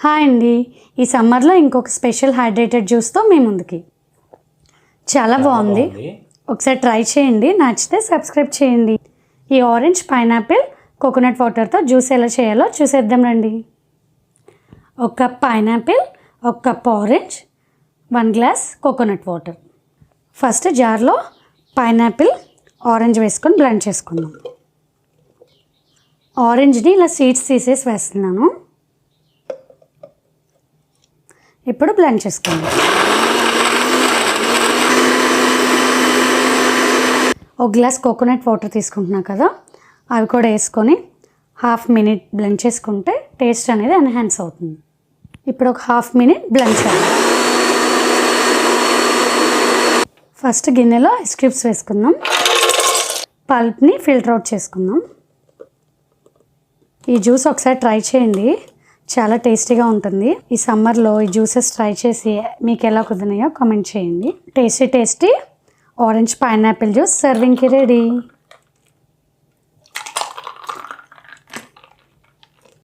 Hi అండి, ఈ సమ్మర్లో ఇంకొక స్పెషల్ హైడ్రేటెడ్ జ్యూస్తో మీ ముందుకి. చాలా బాగుంది, ఒకసారి ట్రై చేయండి. నచ్చితే సబ్స్క్రైబ్ చేయండి. ఈ ఆరెంజ్ పైనాపిల్ కోకోనట్ వాటర్తో జ్యూస్ ఎలా చేయాలో చూసేద్దాం రండి. ఒక కప్ పైనాపిల్, ఒక cup orange, 1 glass coconut water. First జార్లో పైనాపిల్, ఆరెంజ్ వేసుకొని బ్లెండ్ చేసుకుందాం. ఆరెంజ్ని ఇలా సీడ్స్ తీసేసి వేస్తున్నాను. ఇప్పుడు బ్లెండ్ చేసుకుందాం. ఒక గ్లాస్ కోకోనట్ వాటర్ తీసుకుంటున్నా కదా, అవి కూడా వేసుకొని హాఫ్ మినిట్ బ్లెండ్ చేసుకుంటే టేస్ట్ అనేది ఎన్హాన్స్ అవుతుంది. ఇప్పుడు ఒక హాఫ్ మినిట్ బ్లెండ్ చేయాలి. ఫస్ట్ గిన్నెలో ఐస్ క్యూబ్స్ వేసుకుందాం. పల్ప్ని ఫిల్టర్ అవుట్ చేసుకుందాం. ఈ జ్యూస్ ఒకసారి ట్రై చేయండి, చాలా టేస్టీగా ఉంటుంది. ఈ సమ్మర్లో ఈ జ్యూసెస్ ట్రై చేసి మీకు ఎలా కుదిరినాయో కామెంట్ చేయండి. టేస్టీ ఆరెంజ్ పైనాపిల్ జ్యూస్ సర్వింగ్కి రెడీ.